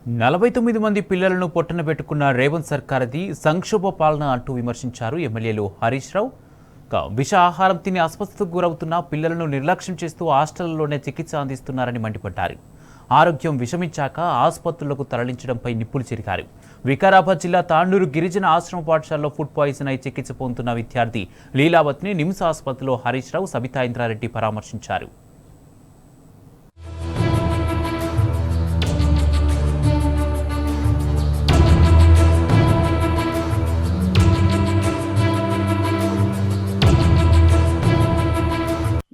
49 మంది పిల్లలను పొట్టన పెట్టుకున్న రేవంత్ సర్కార్ది సంక్షోభ పాలన అంటూ విమర్శించారు ఎమ్మెల్యేలు హరీష్ రావు. విష ఆహారం తిని అస్వస్థతకు గురవుతున్న పిల్లలను నిర్లక్ష్యం చేస్తూ హాస్టళ్లలోనే చికిత్స అందిస్తున్నారని మండిపడ్డారు. ఆరోగ్యం విషమించాక ఆసుపత్రులకు తరలించడంపై నిప్పులు చెరిగారు. వికారాబాద్ జిల్లా తాండూరు గిరిజన ఆశ్రమ పాఠశాలలో ఫుడ్ పాయిజన్ అయి చికిత్స పొందుతున్న విద్యార్థి లీలావతిని నిమ్స్ ఆసుపత్రిలో హరీష్ రావు, సబితా ఇంద్రారెడ్డి పరామర్శించారు.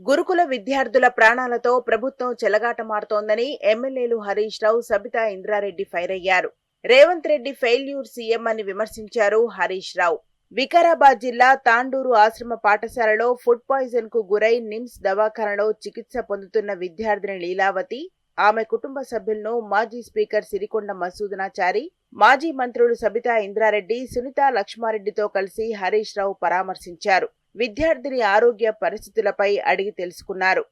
గురుకుల విద్యార్థుల ప్రాణాలతో ప్రభుత్వం చెలగాటమాడుతోందని ఎమ్మెల్యేలు హరీష్ రావు, సబితా ఇంద్రారెడ్డి ఫైర్ అయ్యారు. రేవంత్ రెడ్డి ఫెయిల్యూర్ సీఎం అని విమర్శించారు హరీష్ రావు. వికారాబాద్ జిల్లా తాండూరు ఆశ్రమ పాఠశాలలో ఫుడ్ పాయిజన్ కు గురై నిమ్స్ దవాఖానలో చికిత్స పొందుతున్న విద్యార్థిని లీలావతి, ఆమె కుటుంబ సభ్యులను మాజీ స్పీకర్ సిరికొండ మసూదనాచారి, మాజీ మంత్రులు సబితా ఇంద్రారెడ్డి, సునీతా లక్ష్మారెడ్డితో కలిసి హరీష్ రావు పరామర్శించారు. విద్యార్థిని ఆరోగ్య పరిస్థితులపై అడిగి తెలుసుకున్నారు.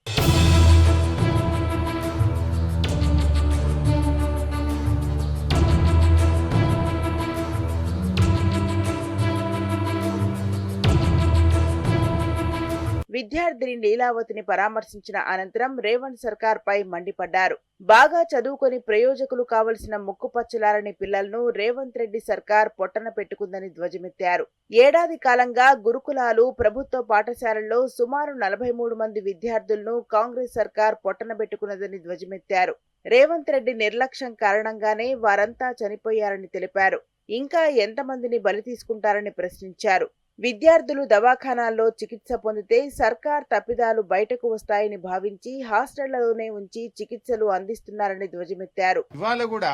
విద్యార్థిని లీలావతిని పరామర్శించిన అనంతరం రేవంత్ సర్కార్ పై మండిపడ్డారు. బాగా చదువుకొని ప్రయోజకులు కావలసిన ముక్కుపచ్చలారని పిల్లలను రేవంత్ రెడ్డి సర్కార్ పొట్టన పెట్టుకుందని ధ్వజమెత్తారు. ఏడాది కాలంగా గురుకులాలు, ప్రభుత్వ పాఠశాలల్లో సుమారు 43 మంది విద్యార్థులను కాంగ్రెస్ సర్కార్ పొట్టన పెట్టుకున్నదని ధ్వజమెత్తారు. రేవంత్ రెడ్డి నిర్లక్ష్యం కారణంగానే వారంతా చనిపోయారని తెలిపారు. ఇంకా ఎంతమందిని బలి తీసుకుంటారని ప్రశ్నించారు. విద్యార్థులు దవాఖానాల్లో చికిత్స పొందితే సర్కార్ తప్పిదాలు బయటకు వస్తాయని భావించి హాస్టళ్లలోనే ఉంచి చికిత్సలు అందిస్తున్నారని ధ్వజమెత్తారు. ఇవాళ కూడా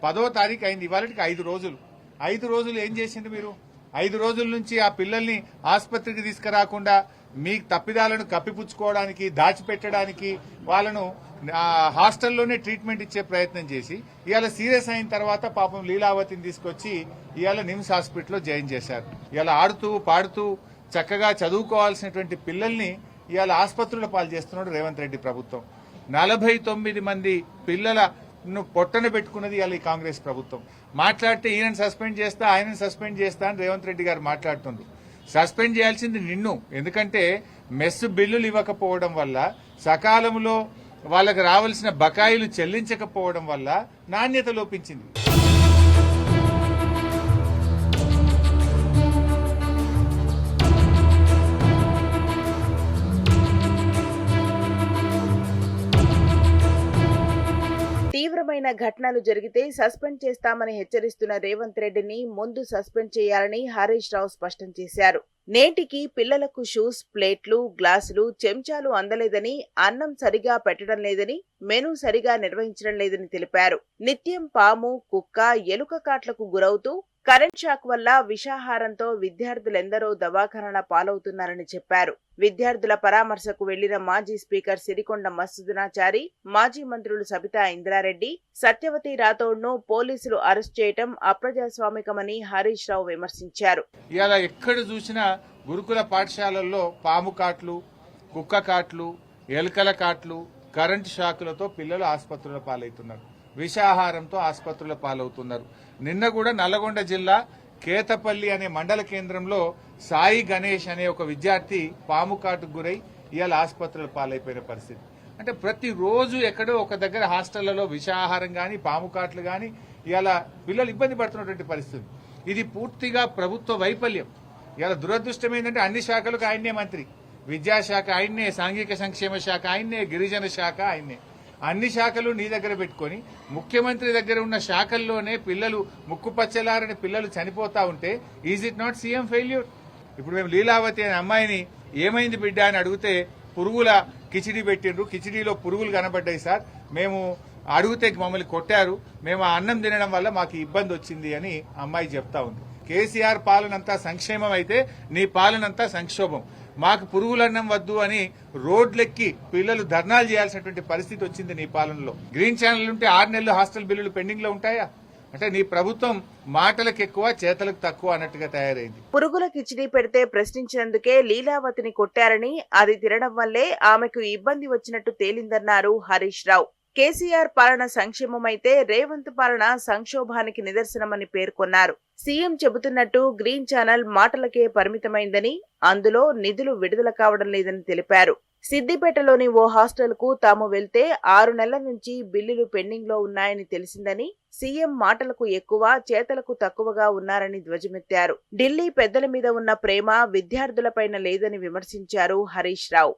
10వ తారీఖు అయింది. ఇవాళకి 5 రోజులు ఏం చేసింది మీరు? 5 రోజుల నుంచి ఆ పిల్లల్ని ఆసుపత్రికి తీసుకురాకుండా మీ తప్పిదాలను కప్పిపుచ్చుకోవడానికి, దాచిపెట్టడానికి వాళ్ళను హాస్టల్లోనే ట్రీట్మెంట్ ఇచ్చే ప్రయత్నం చేసి ఇవాళ సీరియస్ అయిన తర్వాత పాపం లీలావతిని తీసుకొచ్చి ఇవాళ నిమ్స్ హాస్పిటల్లో జాయిన్ చేశారు. ఇవాళ ఆడుతూ పాడుతూ చక్కగా చదువుకోవాల్సినటువంటి పిల్లల్ని ఇవాళ ఆసుపత్రుల పాలు చేస్తున్నాడు రేవంత్ రెడ్డి ప్రభుత్వం. 49 మంది పిల్లలను పొట్టన పెట్టుకున్నది ఇవాళ ఈ కాంగ్రెస్ ప్రభుత్వం. మాట్లాడితే ఈయనను సస్పెండ్ చేస్తా, ఆయనను సస్పెండ్ చేస్తా అని రేవంత్ రెడ్డి గారు మాట్లాడుతుండ్రు. సస్పెండ్ చేయాల్సింది నిన్ను. ఎందుకంటే మెస్ బిల్లులు ఇవ్వకపోవడం వల్ల, సకాలంలో వాళ్ళకి రావాల్సిన బకాయిలు చెల్లించకపోవడం వల్ల నాణ్యత లోపించింది. తీవ్రమైన ఘటనలు జరిగితే సస్పెండ్ చేస్తామని హెచ్చరిస్తున్న రేవంత్ రెడ్డిని ముందు సస్పెండ్ చేయాలని హరీష్ రావు స్పష్టం చేశారు. నేటికి పిల్లలకు షూస్, ప్లేట్లు, గ్లాసులు, చెంచాలు అందలేదని, అన్నం సరిగా పెట్టడం లేదని, మెనూ సరిగా నిర్వహించడం లేదని తెలిపారు. నిత్యం పాము, కుక్క, ఎలుక కాట్లకు గురవుతూ కరెంట్ షాక్ వల్ల విషాహారంతో విద్యార్థులెందరో దవాఖానాల పాలవుతున్నారని చెప్పారు. విద్యార్థుల పరామర్శకు వెళ్లిన మాజీ స్పీకర్ సిరికొండ మసూదనాచారి, మాజీ మంత్రులు సబితా ఇంద్రారెడ్డి, సత్యవతి రాథోడ్ను పోలీసులు అరెస్ట్ చేయడం అప్రజాస్వామికమని హరీష్ రావు విమర్శించారు. ఇలా ఎక్కడ చూసినా గురుకుల పాఠశాలల్లో పాము కాట్లు, కుక్క కాట్లు, ఎలుకల కాట్లు, కరెంటు షాకులతో పిల్లలు ఆసుపత్రుల పాలవుతున్నారు. విషాహారంతో ఆసుపత్రుల పాలవుతున్నారు. నిన్న కూడా నల్లగొండ జిల్లా కేతపల్లి అనే మండల కేంద్రంలో సాయి గణేష్ అనే ఒక విద్యార్థి పాము కాటుకు గురై ఇవాళ ఆసుపత్రుల పాలైపోయిన పరిస్థితి. అంటే ప్రతిరోజు ఎక్కడో ఒక దగ్గర హాస్టళ్లలో విషాహారం గాని, పాము కాట్లు గాని ఇవాళ పిల్లలు ఇబ్బంది పడుతున్నటువంటి పరిస్థితి. ఇది పూర్తిగా ప్రభుత్వ వైఫల్యం. ఇవాళ దురదృష్టం ఏంటంటే అన్ని శాఖలకు ఆయన్నే మంత్రి. విద్యాశాఖ ఆయన్నే, సాంఘిక సంక్షేమ శాఖ ఆయన్నే, గిరిజన శాఖ ఆయన్నే. అన్ని శాఖలు నీ దగ్గర పెట్టుకుని ముఖ్యమంత్రి దగ్గర ఉన్న శాఖల్లోనే పిల్లలు ముక్కుపచ్చలారని పిల్లలు చనిపోతా ఉంటే is it not CM failure? ఇప్పుడు మేము లీలావతి అనే అమ్మాయిని ఏమైంది బిడ్డ అని అడిగితే పురుగుల కిచిడి పెట్టిండ్రు, కిచిడీలో పురుగులు కనబడ్డాయి సార్, మేము అడిగితే మమ్మల్ని కొట్టారు, మేము ఆ అన్నం తినడం వల్ల మాకు ఇబ్బంది వచ్చింది అని అమ్మాయి చెప్తా ఉంది. కేసీఆర్ పాలనంతా సంక్షేమం అయితే నీ పాలనంతా సంక్షోభం. మాకు పురుగులన్నం వద్దు అని రోడ్లెక్కి పిల్లలు ధర్నాలు చేయాల్సినటువంటి పరిస్థితి వచ్చింది నీ పాలనలో. గ్రీన్ ఛానల్ ఉంటే 6 నెలలు హాస్టల్ బిల్లులు పెండింగ్ లో ఉంటాయా? అంటే నీ ప్రభుత్వం మాటలకు ఎక్కువ, చేతలకు తక్కువ అన్నట్టుగా తయారైంది. పురుగుల కిచిడి పెడితే ప్రశ్నించినందుకే లీలావతిని కొట్టారని, అది తినడం వల్లే ఆమెకు ఇబ్బంది వచ్చినట్టు తేలిందన్నారు హరీష్ రావు. కేసీఆర్ పాలన సంక్షేమమైతే రేవంత్ పాలన సంక్షోభానికి నిదర్శనమని పేర్కొన్నారు. సీఎం చెబుతున్నట్టు గ్రీన్ ఛానల్ మాటలకే పరిమితమైందని, అందులో నిధులు విడుదల కావడం లేదని తెలిపారు. సిద్దిపేటలోని ఓ హాస్టల్ కు తాము వెళ్తే 6 నెలల నుంచి బిల్లులు పెండింగ్ లో ఉన్నాయని తెలిసిందని, సీఎం మాటలకు ఎక్కువ చేతలకు తక్కువగా ఉన్నారని ధ్వజమెత్తారు. ఢిల్లీ పెద్దల మీద ఉన్న ప్రేమ విద్యార్థులపైన లేదని విమర్శించారు హరీష్ రావు.